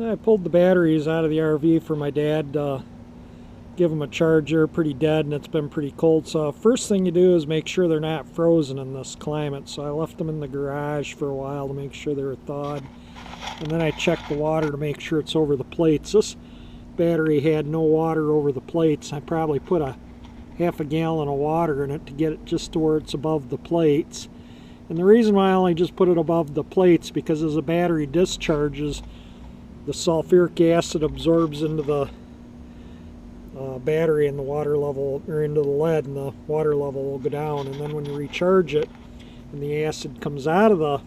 I pulled the batteries out of the RV for my dad to give them a charge. They're pretty dead and it's been pretty cold. So first thing you do is make sure they're not frozen in this climate. So I left them in the garage for a while to make sure they were thawed. And then I checked the water to make sure it's over the plates. This battery had no water over the plates. I probably put a half a gallon of water in it to get it just to where it's above the plates. And the reason why I only just put it above the plates, because as the battery discharges, the sulfuric acid absorbs into the battery, and the water level, or into the lead, and the water level will go down. And then when you recharge it and the acid comes out of the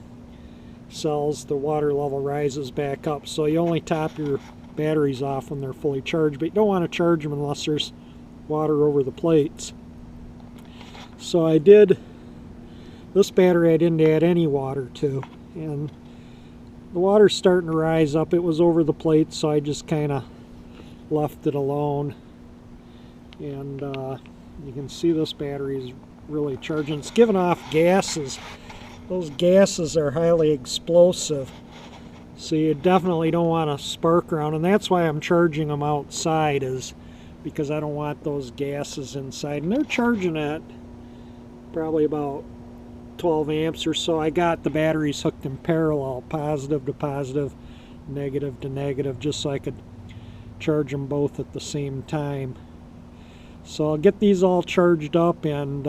cells, the water level rises back up. So you only top your batteries off when they're fully charged, but you don't want to charge them unless there's water over the plates. So I did, this battery I didn't add any water to, and the water's starting to rise up. It was over the plate, so I just kind of left it alone. And you can see this battery is really charging. It's giving off gases. Those gases are highly explosive, so you definitely don't want to spark around, and that's why I'm charging them outside, is because I don't want those gases inside. And they're charging at probably about 12 amps or so. I got the batteries hooked in parallel, positive to positive, negative to negative, just so I could charge them both at the same time. So I'll get these all charged up and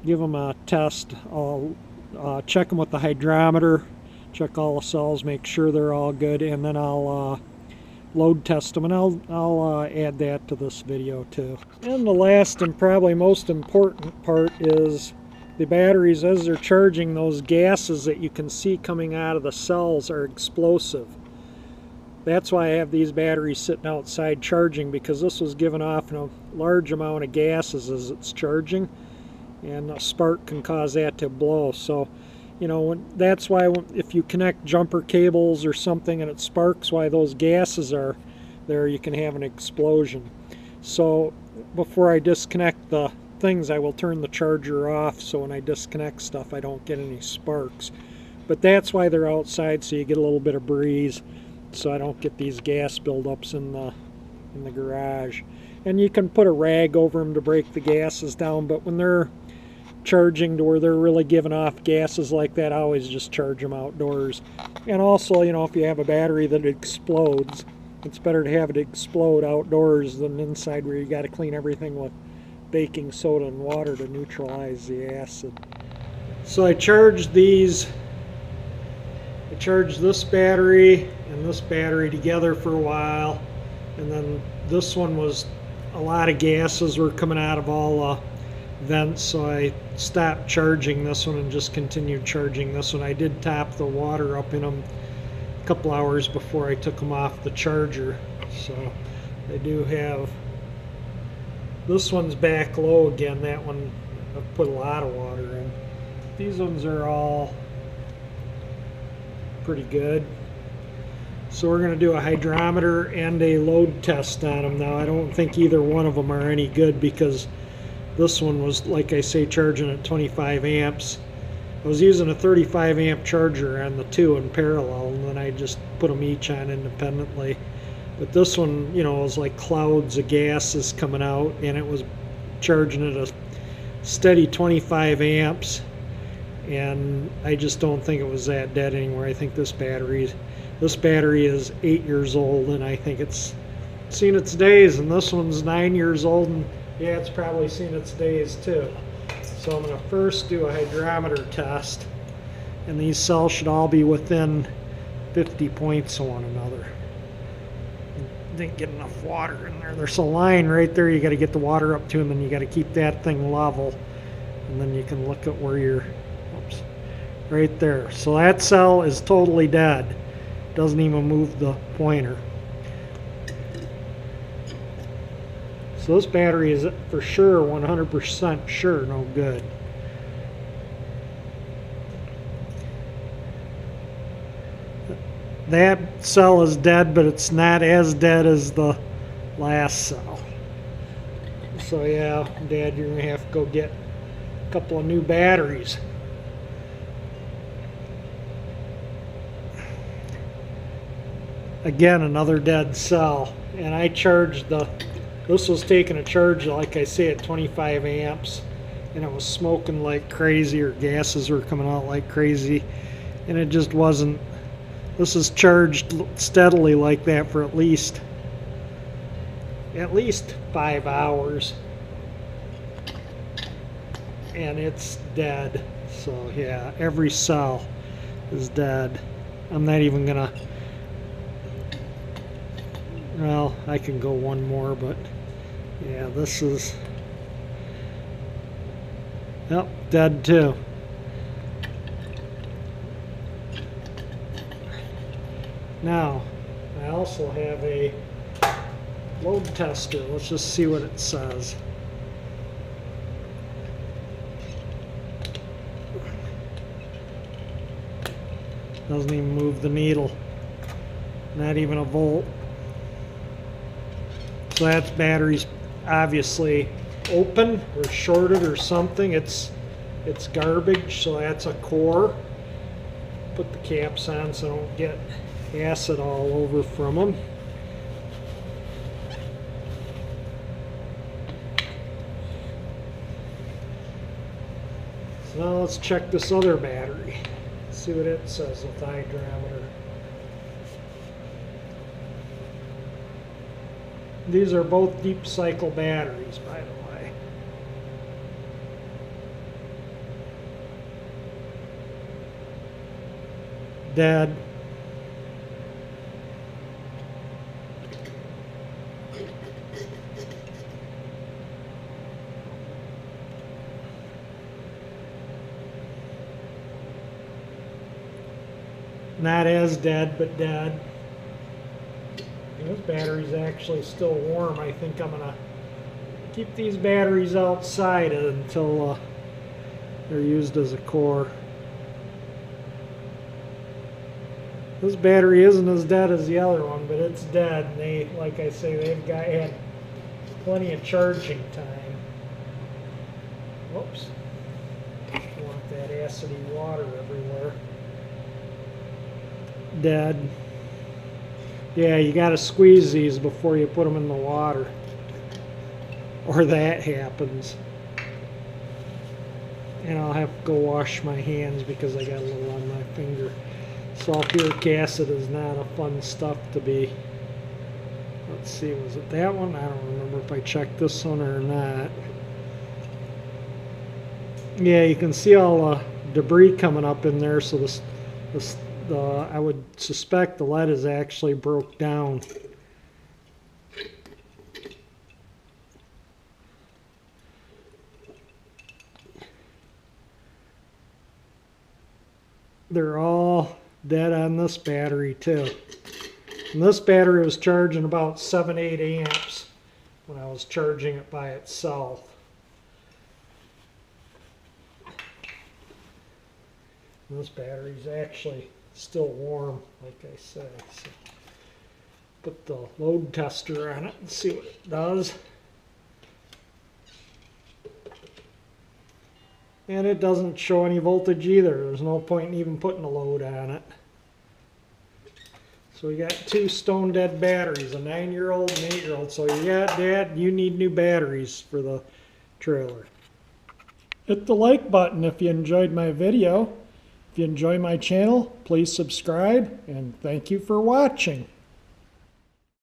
give them a test. I'll check them with the hydrometer, check all the cells, make sure they're all good, and then I'll load test them, and I'll add that to this video too. And the last and probably most important part is the batteries. As they're charging, those gases that you can see coming out of the cells are explosive. That's why I have these batteries sitting outside charging, because this was giving off a large amount of gases as it's charging, and a spark can cause that to blow. So, you know, that's why if you connect jumper cables or something and it sparks, why those gases are there, you can have an explosion. So before I disconnect the things, I will turn the charger off, so when I disconnect stuff I don't get any sparks. But that's why they're outside, so you get a little bit of breeze, so I don't get these gas buildups in the garage. And you can put a rag over them to break the gases down, but when they're charging to where they're really giving off gases like that, I always just charge them outdoors. And also, you know, if you have a battery that explodes, it's better to have it explode outdoors than inside, where you got to clean everything with baking soda and water to neutralize the acid. So I charged these. I charged this battery and this battery together for a while, and then this one was, a lot of gases were coming out of all vents, so I stopped charging this one and just continued charging this one. I did top the water up in them a couple hours before I took them off the charger. So they do have, this one's back low again. That one I've put a lot of water in. These ones are all pretty good. So we're going to do a hydrometer and a load test on them now. I don't think either one of them are any good, because this one was, like I say, charging at 25 amps. I was using a 35 amp charger on the two in parallel, and then I just put them each on independently. But this one, you know, was like clouds of gases coming out, and it was charging at a steady 25 amps. And I just don't think it was that dead anymore. I think this battery is 8 years old, and I think it's seen its days. And this one's 9 years old, and yeah, it's probably seen its days too. So I'm going to first do a hydrometer test, and these cells should all be within 50 points of one another. Didn't get enough water in there. There's a line right there you got to get the water up to, and then you got to keep that thing level, and then you can look at where you're, oops, right there. So that cell is totally dead. Doesn't even move the pointer. So this battery is for sure, 100% sure, no good. That cell is dead, but it's not as dead as the last cell. So yeah, Dad, you're gonna have to go get a couple of new batteries. Again, another dead cell. And I charged this was taking a charge, like I say, at 25 amps. And it was smoking like crazy, or gases were coming out like crazy. And it just wasn't. This is charged steadily like that for at least 5 hours. And it's dead. So yeah, every cell is dead. I'm not even gonna, well, I can go one more, but yeah, this is, yep, dead too. Now, I also have a load tester. Let's just see what it says. Doesn't even move the needle. Not even a volt. So that's batteries obviously open or shorted or something. It's garbage, so that's a core. Put the caps on so I don't get acid all over from them. So now let's check this other battery. See what it says with the hydrometer. These are both deep cycle batteries, by the way. Dead. Not as dead, but dead. This battery's actually still warm. I think I'm gonna keep these batteries outside until they're used as a core. This battery isn't as dead as the other one, but it's dead. And they, like I say, had plenty of charging time. Whoops. Don't want that acidy water everywhere. Dead. Yeah, you got to squeeze these before you put them in the water, or that happens. And I'll have to go wash my hands because I got a little on my finger. Sulfuric acid is not a fun stuff to be. Let's see, was it that one? I don't remember if I checked this one or not. Yeah, you can see all the debris coming up in there, so I would suspect the lead is actually broke down. They're all dead on this battery too. And this battery was charging about 7-8 amps when I was charging it by itself. And this battery's actually still warm, like I said. So put the load tester on it and see what it does. And it doesn't show any voltage either. There's no point in even putting a load on it. So we got two stone dead batteries, a 9-year-old and 8-year-old. So yeah, Dad, you need new batteries for the trailer. Hit the like button if you enjoyed my video. If you enjoy my channel, please subscribe, and thank you for watching.